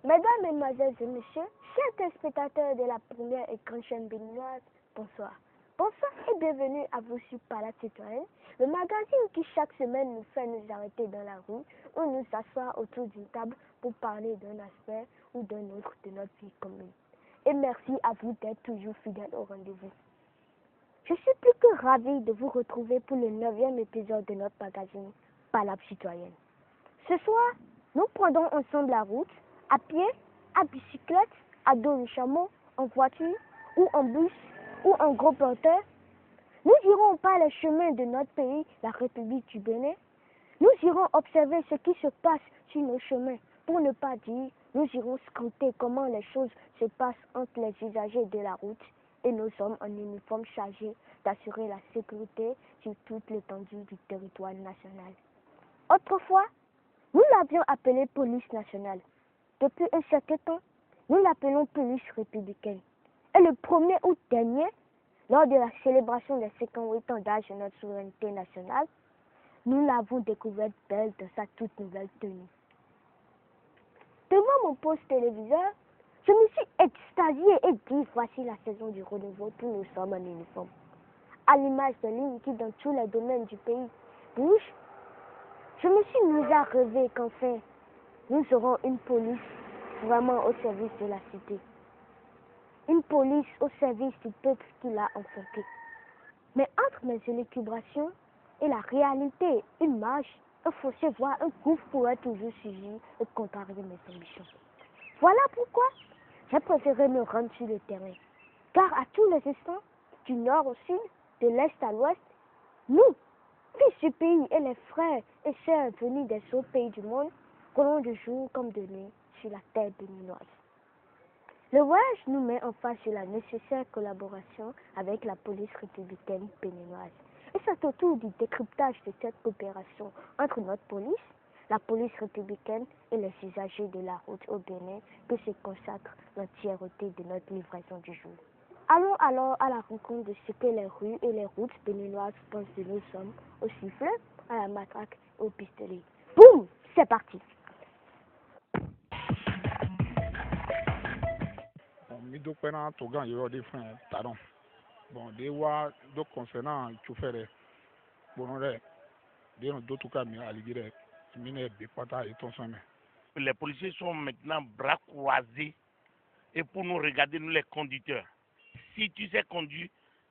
Mesdames, Mesdemoiselles et Messieurs, chers téléspectateurs de la première et grande chaîne béninoise, bonsoir. Bonsoir et bienvenue à vous sur Palade Citoyenne, le magazine qui chaque semaine nous fait nous arrêter dans la rue ou nous asseoir autour d'une table pour parler d'un aspect ou d'un autre de notre vie commune. Et merci à vous d'être toujours fidèles au rendez-vous. Je suis plus que ravie de vous retrouver pour le 9e épisode de notre magazine Palade Citoyenne. Ce soir, nous prendrons ensemble la route, à pied, à bicyclette, à dos de chameau, en voiture ou en bus ou en gros porteur. Nous irons par les chemins de notre pays, la République du Bénin. Nous irons observer ce qui se passe sur nos chemins, pour ne pas dire, nous irons scruter comment les choses se passent entre les usagers de la route et nos hommes en uniforme chargés d'assurer la sécurité sur toute l'étendue du territoire national. Autrefois, nous l'avions appelée police nationale. Depuis un certain temps, nous l'appelons police républicaine. Et le 1er août dernier, lors de la célébration des 58 ans d'âge de notre souveraineté nationale, nous l'avons découverte belle dans sa toute nouvelle tenue. Devant mon poste téléviseur, je me suis extasiée et dit voici la saison du renouveau, tous nous sommes en uniforme. À l'image de lignes qui dans tous les domaines du pays bougent, je me suis mise à rêver qu'enfin, nous aurons une police vraiment au service de la cité. Une police au service du peuple qui l'a enfanté. Mais entre mes élucubrations et la réalité, une marche, un fossé, voire un gouffre pourrait toujours surgir et contrarier mes ambitions. Voilà pourquoi j'ai préféré me rendre sur le terrain. Car à tous les instants, du nord au sud, de l'est à l'ouest, nous, fils du pays et les frères et sœurs venus des autres pays du monde, roulons de jour comme de nuit sur la terre béninoise. Le voyage nous met en face de la nécessaire collaboration avec la police républicaine béninoise. Et c'est autour du décryptage de cette coopération entre notre police, la police républicaine et les usagers de la route au Bénin que se consacre l'entièreté de notre livraison du jour. Allons alors à la rencontre de ce que les rues et les routes béninoises pensent de nos hommes, au sifflet, à la matraque et au pistolet. Boum! C'est parti! Mi dúpẹ́ náà tó gàn yọrọ dé fún ẹ tàdán bon de wa do concernant chauffeur rẹ gbọnọ rẹ dénú dótúkà mi àlejò rẹ mi náà bí pátá ètò sọmẹ. Les policiers sont maintenant bras croisés et pour nous regarder, nous les conducteurs. Si tu sais conduire,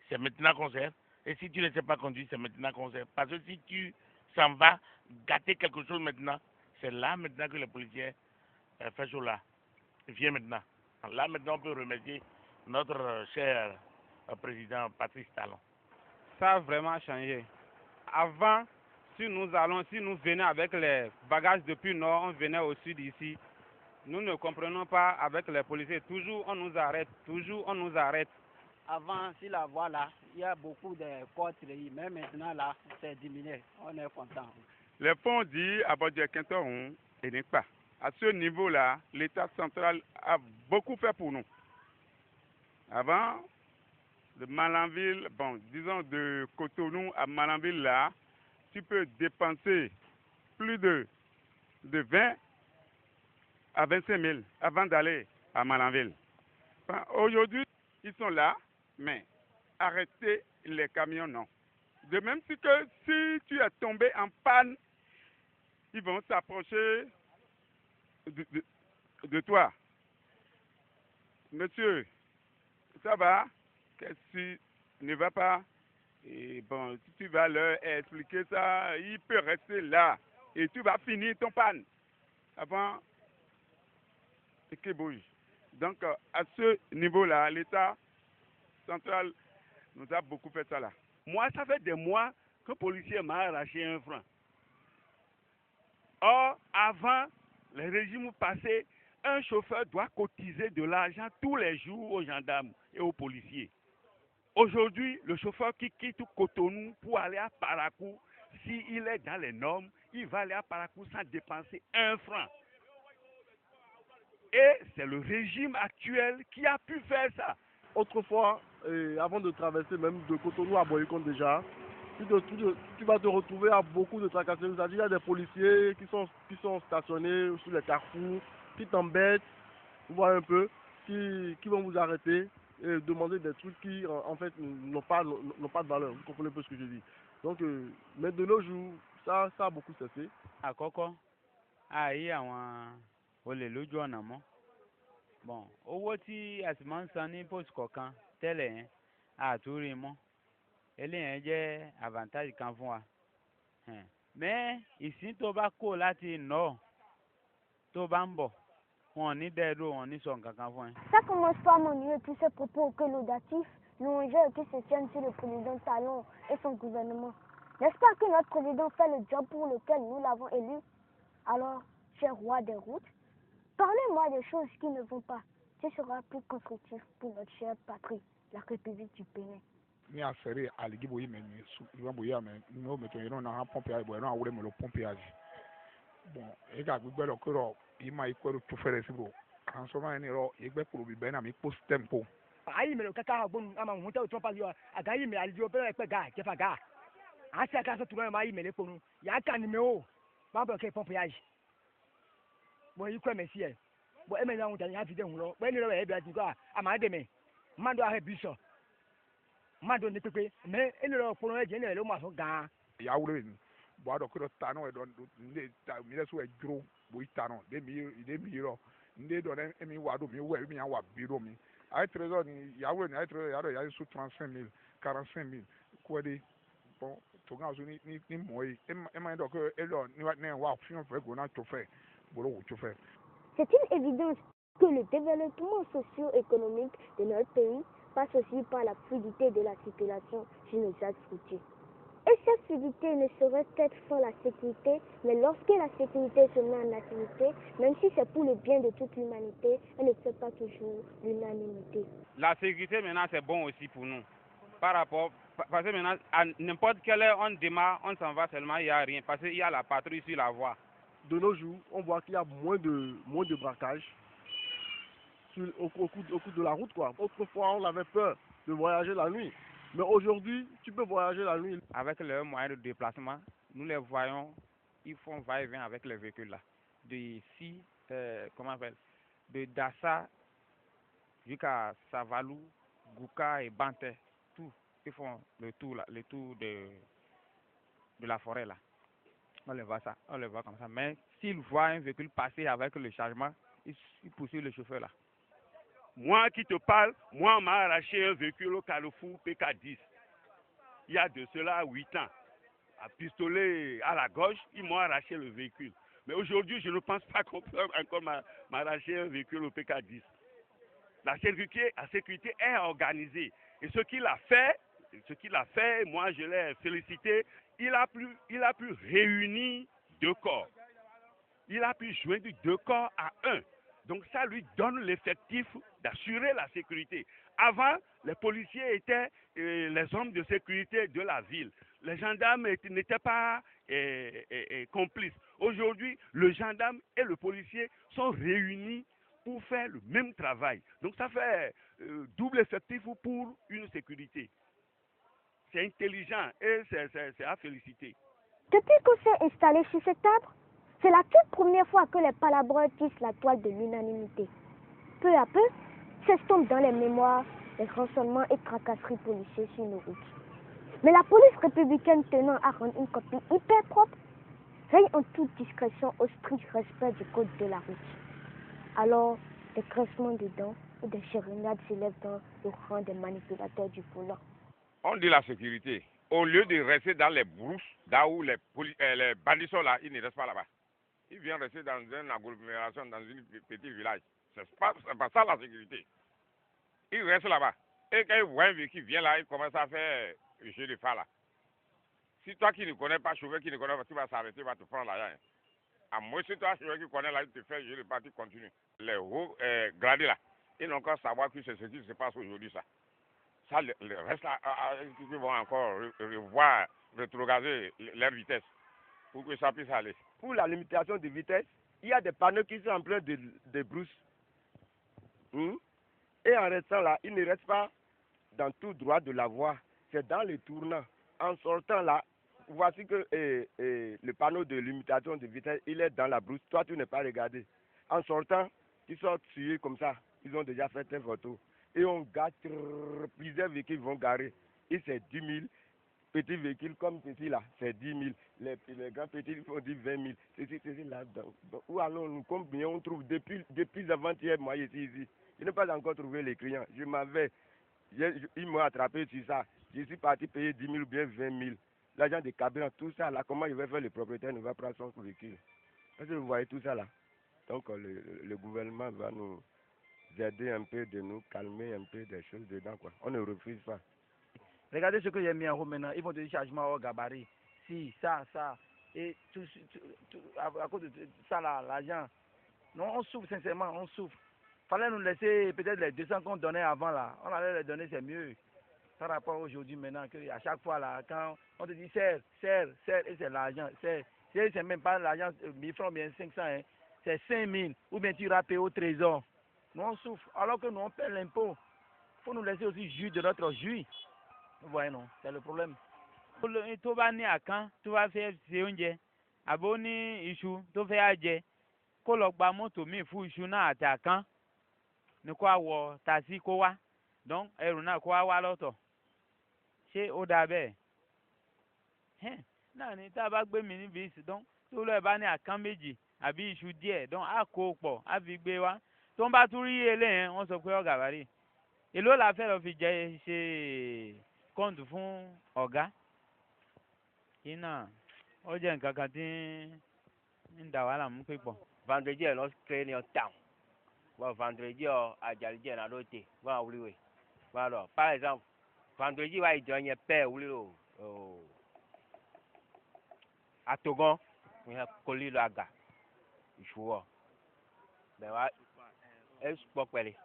c'est maintenant qu'on sert. Et si tu ne sais pas conduire, c'est maintenant qu'on sert. Parce que si tu s'en vas gâter quelque chose maintenant, c'est là maintenant que les policiers font cela. Viens maintenant. Là maintenant, on peut remercier notre cher président Patrice Talon. Ça a vraiment changé. Avant, si nous venions avec les bagages depuis le nord, on venait au sud ici. Nous ne comprenons pas avec les policiers. Toujours on nous arrête, Avant, sur la voie là, il y a beaucoup de portes, mais maintenant là, c'est diminué. On est content. Les fonds dits à Bodje-Quintoron et n'est pas. À ce niveau-là, l'État central a beaucoup fait pour nous. Avant, de Malanville, disons de Cotonou à Malanville là, tu peux dépenser plus de 20 à 25 000 avant d'aller à Malanville. Aujourd'hui, ils sont là, mais arrêter les camions, non. De même que si tu es tombé en panne, ils vont s'approcher de toi. Monsieur, ça va? Qu'est-ce qui ne va pas? Et bon, si tu vas leur expliquer ça, il peut rester là. Et tu vas finir ton panne avant qu'il bouge. Donc, à ce niveau-là, l'État central nous a beaucoup fait ça là. Moi, ça fait des mois qu'un policier m'a arraché 1 franc. Or, avant, le régime passé, un chauffeur doit cotiser de l'argent tous les jours aux gendarmes et aux policiers. Aujourd'hui, le chauffeur qui quitte Cotonou pour aller à Parakou, s'il est dans les normes, il va aller à Parakou sans dépenser 1 franc. Et c'est le régime actuel qui a pu faire ça. Autrefois, avant de traverser même de Cotonou à Boycon déjà, tu vas te retrouver à beaucoup de tracasseries. C'est-à-dire, il y a des policiers qui sont stationnés sur les carrefours, qui t'embêtent voir un peu, qui vont vous arrêter et demander des trucs qui, en fait, n'ont pas de valeur. Vous comprenez un peu ce que je dis. Donc, mais de nos jours, ça a beaucoup cessé. Àkọ́kọ́, àìrí àwọn olè lójú ọ̀nà mọ́. Bon, owó tí a sì máa ń san ní post kọ̀ọ̀kan tẹ́lẹ̀ yẹn, àtúrí mọ́. Eléyẹn jẹ́ avantage kan fún wa. Mais ìsín tó bá kó láti nọ́ tó bá ń bọ̀, wọn ò ní dẹ́rù, wọn ò ní sọ nǹkan kan fún ẹ. Ça commence pas à m'ennuyer tous ces propos que l'audatif, louangeur qui se tiennent sur le président Talon et son gouvernement. N'est-ce pas que notre président fait le job pour lequel nous l'avons élu? Alors, cher roi des routes, parlez-moi des choses qui ne vont pas. Ce sera plus constructif pour notre chère patrie, la République du Bénin. Ni a serré à l'équipe où il m'a mis, il m'a bouillé, mais nous mettons un pompage, bon, on a le pompage. Bon, et quand vous voyez le cœur, il m'a écouté tout faire les cibles. En ce moment, il y a pour le bien, mais post tempo. Ayi me le kaka bon ama hunta o tropa yo agayi me alijo pe pe ga jefa ga asi aka so turo ma yi me le ponu ya ka ni me o ma bo ke pompe yaji bo yi kwa me si e bo e me na hunta ya fi de hun lo bo ni lo e bi ati ko ama de me mando a biso mando ni pepe me e ni lo ponu e je ni lo ma so ga Ya wure ni bo ado ko ta no e don le ta mi le so e duro bo ita no de mi ro nde do ne mi wa do mi we mi ya wa biro mi ai trésor ni ya wure ni ai trésor ya do ya su 35,000 45,000 ko de bon to ga so ni mo yi e ma do ko e lo ni wa fion fe go na to fe bo lo wo to fe. C'est une évidence que le développement socio-économique de notre pays passe aussi par la fluidité de la circulation sur nos axes routiers. Et cette fluidité ne saurait être sans la sécurité, mais lorsque la sécurité se met en activité, même si c'est pour le bien de toute l'humanité, elle ne fait pas toujours l'unanimité. La sécurité maintenant c'est bon aussi pour nous. Par rapport, parce que maintenant, à n'importe quelle heure on démarre, on s'en va seulement, il n'y a rien, parce qu'il y a la patrouille sur la voie. De nos jours, on voit qu'il y a moins de braquages au cours de la route, quoi. Autrefois, on avait peur de voyager la nuit. Mais aujourd'hui, tu peux voyager la nuit. Avec leurs moyens de déplacement, nous les voyons, ils font va-et-vient avec les véhicules là. D'ici, comment on appelle, de Dassa jusqu'à Savalou, Gouka et Banté, tout. Ils font le tour là, le tour de la forêt là. On les voit ça, on les voit comme ça. Mais s'ils voient un véhicule passer avec le chargement, ils poursuivent le chauffeur là. Moi qui te parle, moi on m'a arraché un véhicule au Carrefour PK10. Il y a de cela 8 ans. À pistolet à la gauche, ils m'ont arraché le véhicule. Mais aujourd'hui, je ne pense pas qu'on peut encore m'arracher un véhicule au PK10. La sécurité est organisée. Et ce qu'il a fait, moi je l'ai félicité, il a pu réunir 2 corps. Il a pu joindre 2 corps à 1. Donc ça lui donne l'effectif d'assurer la sécurité. Avant, les policiers étaient les hommes de sécurité de la ville. Les gendarmes n'étaient pas complices. Aujourd'hui, le gendarme et le policier sont réunis pour faire le même travail. Donc ça fait double effectif pour une sécurité. C'est intelligent et c'est à féliciter. Depuis qu'on s'est installé sur cet arbre, c'est la toute première fois que les palabreurs tissent la toile de l'unanimité. Peu à peu, s'estompent dans les mémoires les rançonnements et tracasseries policiers sur nos routes. Mais la police républicaine tenant à rendre une copie hyper propre, veille en toute discrétion au strict respect du code de la route. Alors, des grincements de dents et des chirinades s'élèvent dans le rang des manipulateurs du volant. On dit la sécurité. Au lieu de rester dans les brousses, là où les bandits sont là, ils ne restent pas là-bas. Ils viennent rester dans une agglomération, dans un petit village. C'est pas ça la sécurité. Ils restent là-bas. Et quand ils voient un véhicule qui vient là, ils commencent à faire jeu de phare là. Si toi qui ne connais pas, chauffeur qui ne connais pas, tu vas s'arrêter, tu vas te prendre là. À moins que toi, chauffeur qui connais là, il te fait jeu de phare, tu continues. Les hauts gradés là, ils n'ont qu'à savoir que c'est ce qui se passe aujourd'hui ça. Ça, le reste là, ils vont encore revoir, rétrograder leur vitesse pour que ça puisse aller. Pour la limitation de vitesse, il y a des panneaux qui sont en plein de brousse. Et en restant là, il ne reste pas dans tout droit de la voie. C'est dans les tournants. En sortant là, voici que le panneau de limitation de vitesse, il est dans la brousse. Toi, tu n'es pas regardé. En sortant, qui sortent tués comme ça. Ils ont déjà fait des photos. Et on garde plusieurs véhicules vont garer. Et c'est 10 000. Petits véhicules comme ceci là, c'est 10 000. Les grands petits, ils font dire 20 000. Ceci là. Donc, où allons-nous? Combien on trouve depuis avant-hier, moi ici. Je n'ai pas encore trouvé les clients. Je m'avais, ils m'ont attrapé sur ça. Je suis parti payer 10 000 ou bien 20 000. L'agent de carburant, tout ça là, comment il va faire? Le propriétaire ne va prendre son véhicule. Est-ce que vous voyez tout ça là? Donc le gouvernement va nous aider un peu, de nous calmer un peu des choses dedans quoi. On ne refuse pas. Regardez ce que j'ai mis en haut maintenant. Ils font des chargements au gabarit. Si, ça. Et tout, à cause de ça, là, l'argent. Non, on souffre, sincèrement, on souffre. Fallait nous laisser peut-être les 200 qu'on donnait avant, là. On allait les donner, c'est mieux. Par rapport aujourd'hui, maintenant, qu'à chaque fois, là, quand on te dit serre, et c'est l'argent. C'est même pas l'argent, 1000 francs, bien 500, hein. C'est 5000. Ou bien tu rappelles au trésor. Nous, on souffre. Alors que nous, on paie l'impôt. Il faut nous laisser aussi jouir de notre jus. Vous voyez, non, c'est le problème. Tó bá ní àkán tó bá fẹ́ ṣe oúnjẹ àbó ní iṣu tó fẹ́ á jẹ kó lọ gba mọ́tò míì fún iṣu náà àti àkán ní kó wọ tàṣí kó wá dán ẹrù náà kó wá lọ́tọ̀ ṣé ó dáa bẹ́ẹ̀ náà ni tá a bá gbé mi níbi ìsìdán tó lọ́ọ̀ bá ní àkán méjì àbí iṣu díẹ̀ dán á kó pọ̀ á fi gbé wá tó ń bá tún rí eléyẹn wọ́n sọ pé ọ̀gá bá rí èló la fẹ́ lọ fi jẹ ṣe kọ́ńtù fún ọ̀gá yìí náà ó jẹ́ nǹkan kan tí ń dà wàhálà mú pípọ̀. Vendredi ẹ̀ lọ créé ní ọ̀tàn bon vendredi àjàlíjẹ náà ló tè wọ́n á wúlò wẹ̀ wọ́n á lọ par exemple vendredi wa ìjọ yẹn pẹ́ wúlò àtògán ìyẹn kọ́lí lọ àgà ìṣòwò bẹ́ẹ̀ wá ẹ̀ sùpọ̀ pẹ̀lẹ́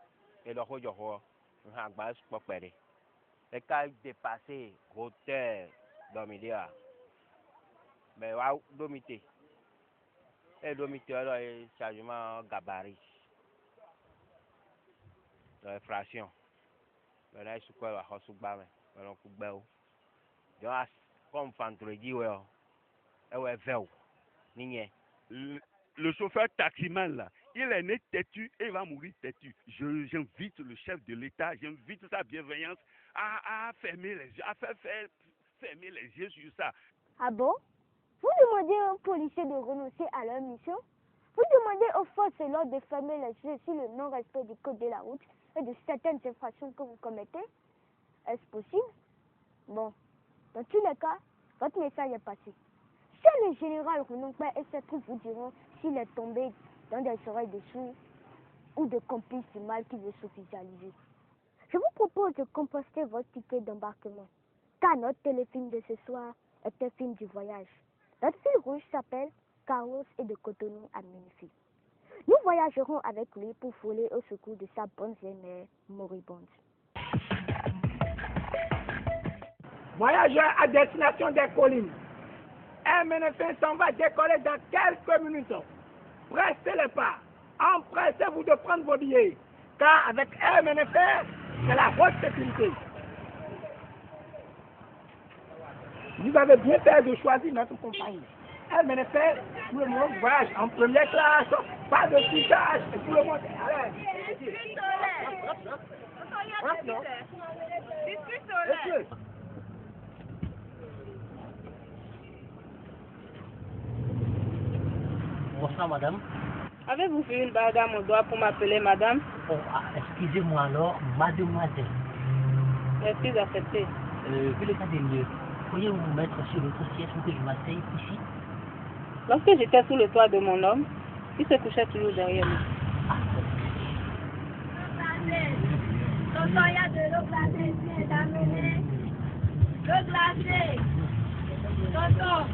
ẹ̀ lọ́kọ́ jọ̀kọ́ ìyẹn àgbà ẹ̀ sùpọ̀ pẹ̀lẹ́ ẹ̀ ká dépassé hôtel dormitoir mais wa domité et domité alors chargement gabarit fraction maintenant il se quoi la hausse bas mais on coupe belle donc comme vendredi ouais et ouais veille nié le chauffeur taximan là il est né têtu et il va mourir têtu. J'invite le chef de l'État, j'invite sa bienveillance à fermer les yeux, à faire fermer les yeux sur ça. Ah bon? Vous demandez aux policiers de renoncer à leur mission? Vous demandez aux forces de l'ordre de fermer les yeux sur le non-respect du code de la route et de certaines infractions que vous commettez? Est-ce possible? Bon, dans tous les cas, votre message est passé. Seul le général Renonpère et ses troupes vous diront s'il est tombé dans des oreilles de sourds ou de complices du mal qui veut s'officialiser. Je vous propose de composter votre ticket d'embarquement, car notre téléfilm de ce soir est un film du voyage. Notre fil rouge s'appelle Carlos et de Cotonou à Menifee. Nous voyagerons avec lui pour voler au secours de sa bonne vieille mère moribonde. Voyageurs à destination des collines. MNF s'en va décoller dans quelques minutes. Pressez les pas. Empressez-vous de prendre vos billets. Car avec MNF, c'est la haute sécurité. Vous avez bien fait de choisir notre compagnie. MNF, tout le monde voyage en première classe, pas de fichage, et tout le monde. Allez. Bonsoir madame. Avez-vous fait une bague à mon doigt pour m'appeler madame? Oh, excusez-moi alors, mademoiselle. Merci d'accepter. Vu l'état des lieux, pourriez-vous vous mettre sur l'autre siège pour que je m'asseye ici? Lorsque j'étais sous le toit de mon homme, il se couchait toujours derrière moi. Tonton, il y a de l'eau glacée ici, d'amener. L'eau glacée. Tonton.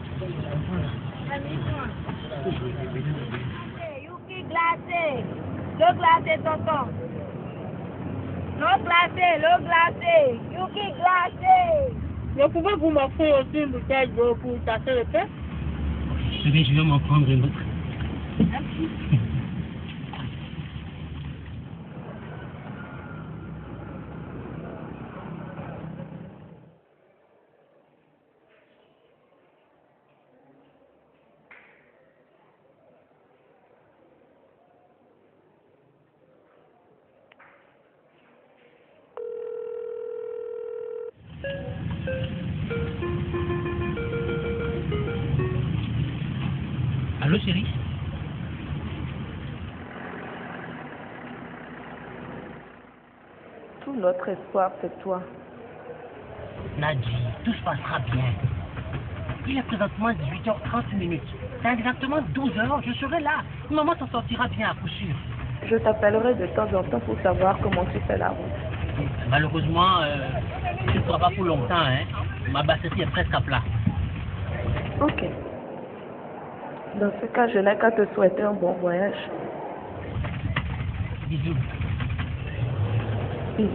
Yuki glacée. L'eau glacée, tonton. L'eau glacée. Yuki glacée. Je pouvais vous m'offrir aussi une bouteille d'eau pour tasser le pain? Eh bien, je vais m'en prendre une autre. Merci. Allô, chérie? Tout notre espoir, c'est toi. Nadji, tout se passera bien. Il est présentement 18h30. Dans exactement 12 heures, je serai là. Maman s'en sortira bien à coup sûr. Je t'appellerai de temps en temps pour savoir comment tu fais la route. Malheureusement, tu ne pourras pas pour longtemps, hein. Ma batterie est presque à plat. Ok. Dans ce cas, je n'ai qu'à te souhaiter un bon voyage. Bisous. Bisous.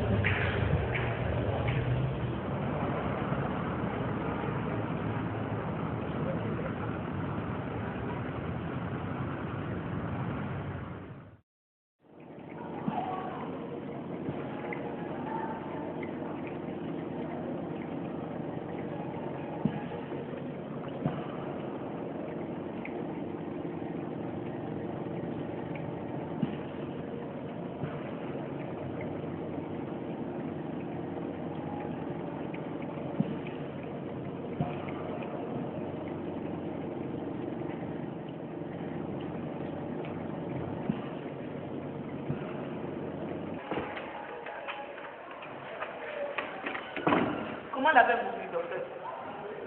Comment l'avez-vous vu, docteur?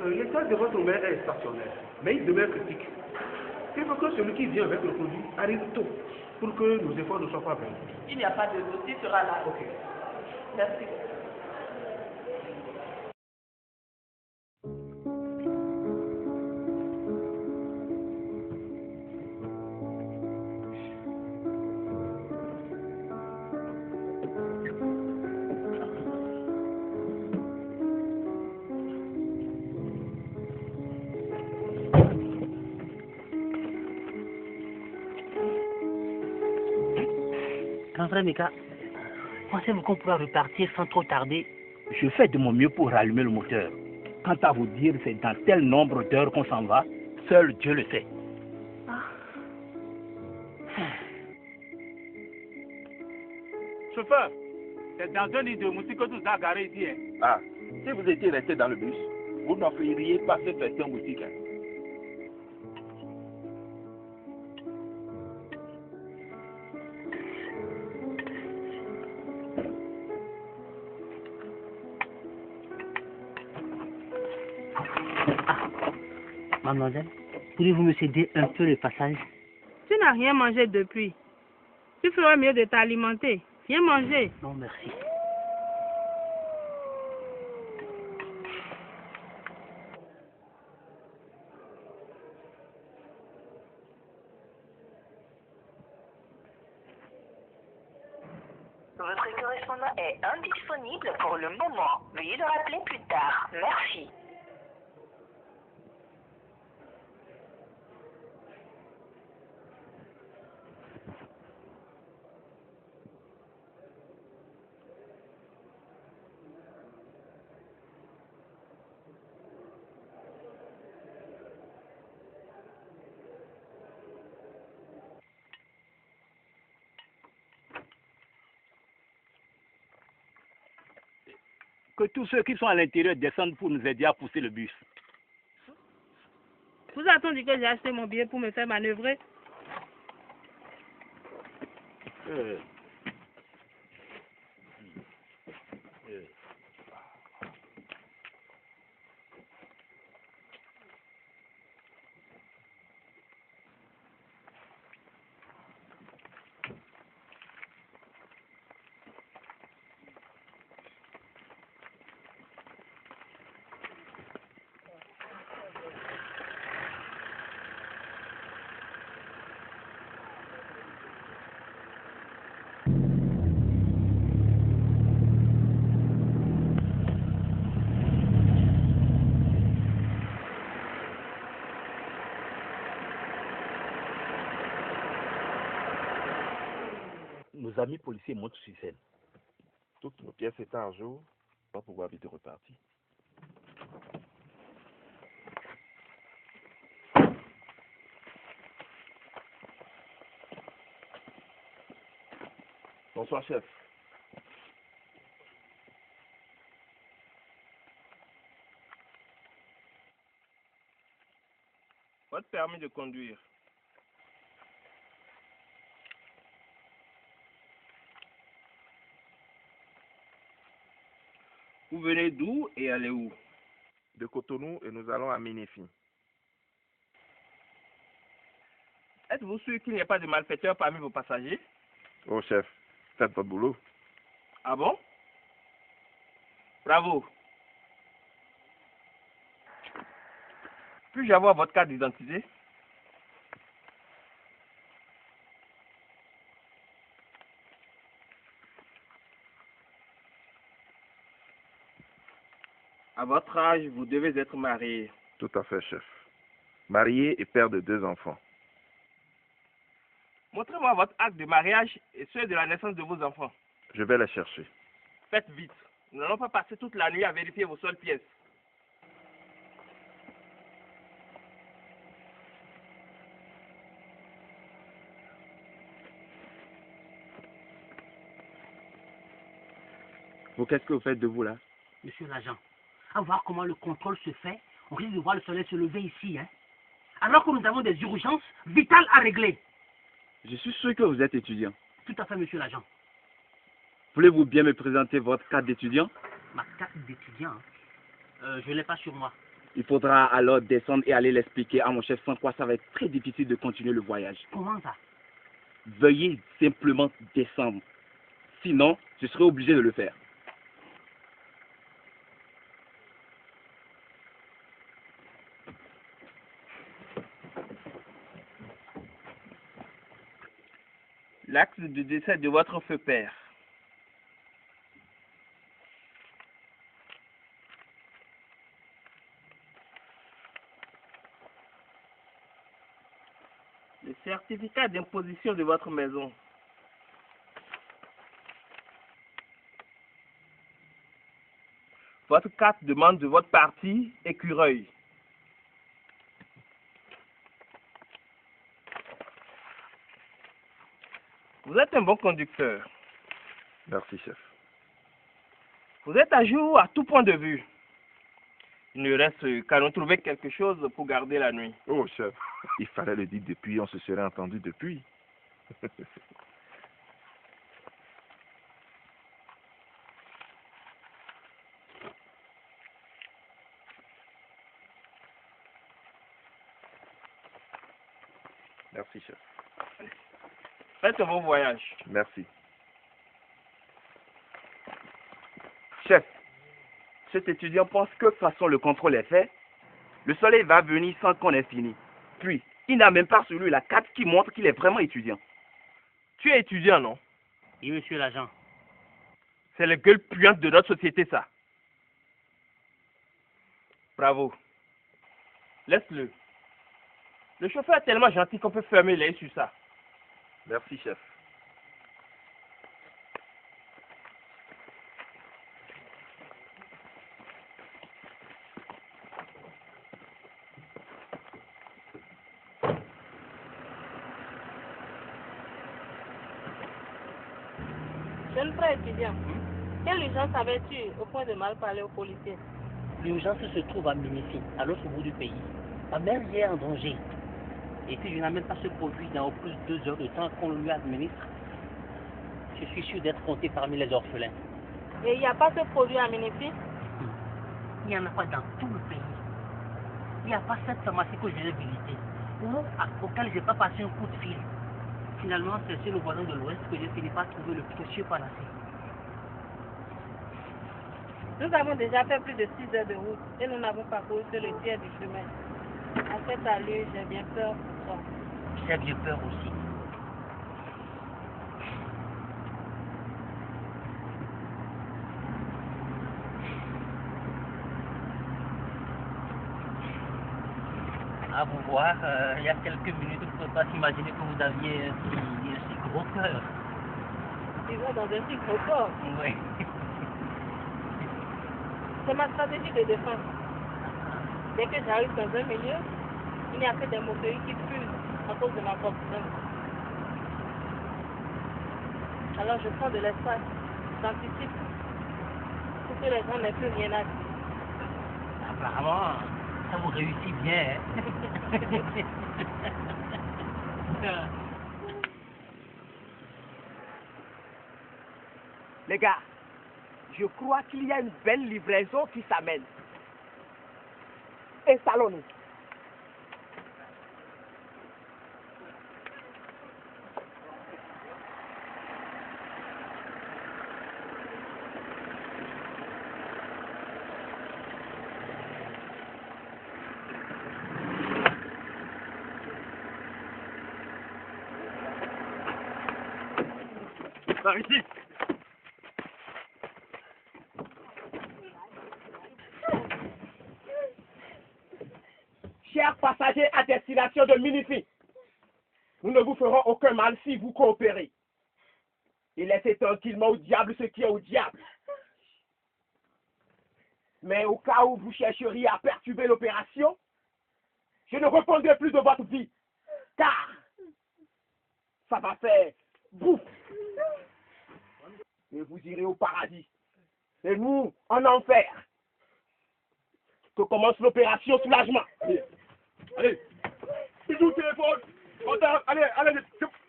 L'état de votre mère est stationnaire, mais il demeure critique. Il faut que celui qui vient avec le produit arrive tôt pour que nos efforts ne soient pas vains. Il n'y a pas de doute, il sera là. Ok. Merci. Grand frère Mika, pensez-vous qu'on pourra repartir sans trop tarder? Je fais de mon mieux pour rallumer le moteur. Quant à vous dire c'est dans tel nombre d'heures qu'on s'en va, seul Dieu le sait. Chauffeur, c'est dans un nid de moustique que tu as garé ici. Hein? Ah, si vous étiez resté dans le bus, vous n'offririez pas cette version boutique. Hein. Mademoiselle, pourriez-vous me céder un peu le passage? Tu n'as rien mangé depuis. Tu ferais mieux de t'alimenter. Viens manger. Non, merci. Votre correspondant est indisponible pour le moment. Veuillez le rappeler plus tard. Merci. Que tous ceux qui sont à l'intérieur descendent pour nous aider à pousser le bus. Vous a-t-on dit que j'ai acheté mon billet pour me faire manœuvrer? Nos amis policiers montent sur scène. Toutes nos pièces étant à jour, on va pouvoir vite repartir. Bonsoir, chef. Votre permis de conduire. Vous venez d'où et allez où? De Cotonou et nous allons à Ménéfi. Êtes-vous sûr qu'il n'y a pas de malfaiteurs parmi vos passagers? Oh chef, faites votre boulot. Ah bon? Bravo. Puis-je avoir votre carte d'identité? À votre âge, vous devez être marié. Tout à fait, chef. Marié et père de 2 enfants. Montrez-moi votre acte de mariage et celui de la naissance de vos enfants. Je vais les chercher. Faites vite. Nous n'allons pas passer toute la nuit à vérifier vos seules pièces. Vous, qu'est-ce que vous faites de vous là? Monsieur l'agent, à voir comment le contrôle se fait, on risque de voir le soleil se lever ici, hein. Alors que nous avons des urgences vitales à régler. Je suis sûr que vous êtes étudiant. Tout à fait, monsieur l'agent. Voulez-vous bien me présenter votre carte d'étudiant? Ma carte d'étudiant, je ne l'ai pas sur moi. Il faudra alors descendre et aller l'expliquer à mon chef, sans quoi ça va être très difficile de continuer le voyage. Comment ça? Veuillez simplement descendre. Sinon, je serai obligé de le faire. L'acte de décès de votre feu père. Le certificat d'imposition de votre maison. Votre carte de membre de votre parti, Écureuil. Vous êtes un bon conducteur. Merci, chef. Vous êtes à jour à tout point de vue. Il ne reste qu'à nous trouver quelque chose pour garder la nuit. Oh, chef, il fallait le dire depuis, on se serait entendu depuis. Merci, chef. Faites un bon voyage. Merci. Chef, cet étudiant pense que de toute façon le contrôle est fait. Le soleil va venir sans qu'on ait fini. Puis, il n'a même pas sur lui la carte qui montre qu'il est vraiment étudiant. Tu es étudiant, non? Oui, monsieur l'agent. C'est la gueule puante de notre société, ça. Bravo. Laisse-le. Le chauffeur est tellement gentil qu'on peut fermer les yeux sur ça. Merci, chef. Jeune frère étudiant, quelle urgence avais-tu au point de mal parler aux policiers? L'urgence se trouve à Ménéfi, à l'autre bout du pays. Ma mère y est en danger. Et puis je n'amène pas ce produit dans au plus 2 heures de temps qu'on lui administre. Je suis sûr d'être compté parmi les orphelins. Et il n'y a pas ce produit à Ménéfi? Il n'y en a pas dans tout le pays. Il n'y a pas cette pharmacie que j'ai visitée, auquel je n'ai pas passé un coup de fil. Finalement, c'est chez le voisin de l'Ouest que j'ai fini par trouver le précieux panacée. Nous avons déjà fait plus de 6 heures de route et nous n'avons parcouru que le tiers du chemin. À cette allure, j'ai bien peur pour toi. J'ai bien peur aussi. À vous voir, il y a quelques minutes, vous ne pouvez pas s'imaginer que vous aviez un si gros cœur. Tu vas dans un si gros corps? Oui. C'est ma stratégie de défense. Dès que j'arrive dans un milieu, il n'y a que des moqueries qui fusent à cause de ma corpulence. Alors je prends de l'espace, j'anticipe, pour que les gens n'aient plus rien à dire. Apparemment, ça vous réussit bien. Hein? Les gars, je crois qu'il y a une belle livraison qui s'amène. Installons-nous. Par ici. Chers passagers à destination de Minifi, nous ne vous ferons aucun mal si vous coopérez. Et laissez tranquillement au diable ce qui est au diable. Mais au cas où vous chercheriez à perturber l'opération, je ne répondrai plus de votre vie, car ça va faire bouffe. Et vous irez au paradis. Et nous, en enfer. Que commence l'opération soulagement. Allez, bisous au téléphone. Allez,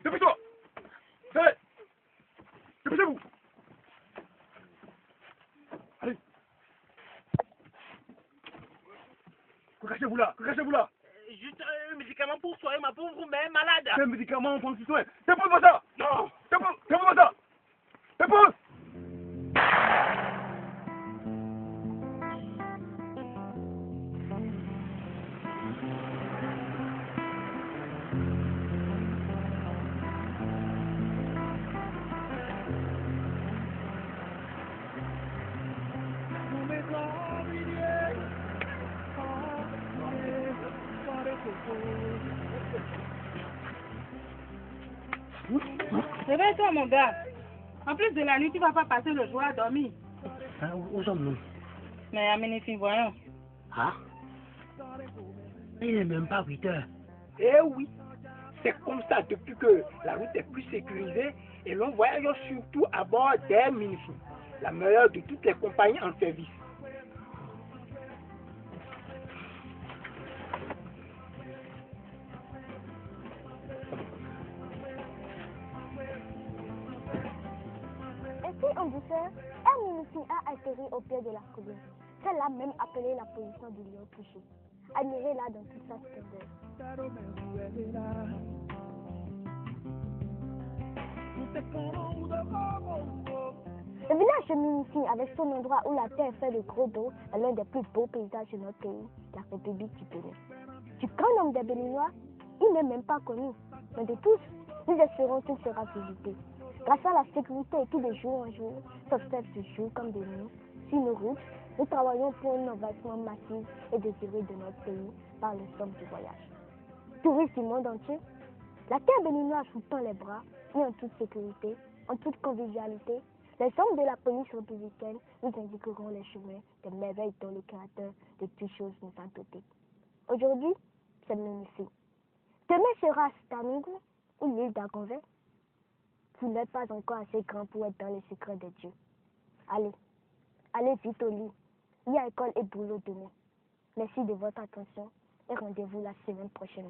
dépêche-toi. Allez, dépêchez-vous. Allez. Que cachez-vous là? Juste un médicament pour soigner ma pauvre mère malade. Quel médicament pour le soin? Dépose-moi ça. Non. Dépose-moi ça. Dépose. Réveille-toi, mon gars. En plus de la nuit, tu vas pas passer le jour à dormir. Hein, où sommes-nous? Mais à Minifi, voyons. Ah? Il n'est même pas 8 heures. Eh oui, c'est comme ça depuis que la route est plus sécurisée et l'on voyage surtout à bord d'Air Minifi, la meilleure de toutes les compagnies en service. Ainsi, en douceur, Air Minifi a atterri au pied de la colline. Celle-là même appelée la position du lion touché. Admirez-la dans toute sa splendeur. Le village de Minifi, avec son endroit où la terre fait de gros dos, est l'un des plus beaux paysages de notre pays, la République du Bénin. Du grand nombre des Béninois, il n'est même pas connu. Mais de tous, nous espérons qu'il sera visité. Grâce à la sécurité et tout de jour en jour, s'observe de jour comme de nuit, sur nos routes, nous travaillons pour un envahissement massif et désiré de notre pays par le somme du voyage. Touristes du monde entier, la terre béninoise vous tend les bras et en toute sécurité, en toute convivialité, les hommes de la police républicaine nous indiqueront les chemins des merveilles dont le créateur de toutes choses nous a dotés. Aujourd'hui, c'est Minifi. Demain sera Staningu ou l'île d'Agonvais. Vous n'êtes pas encore assez grand pour être dans les secrets de Dieu. Allez vite au lit. Il y a école et boulot demain. Merci de votre attention et rendez-vous la semaine prochaine.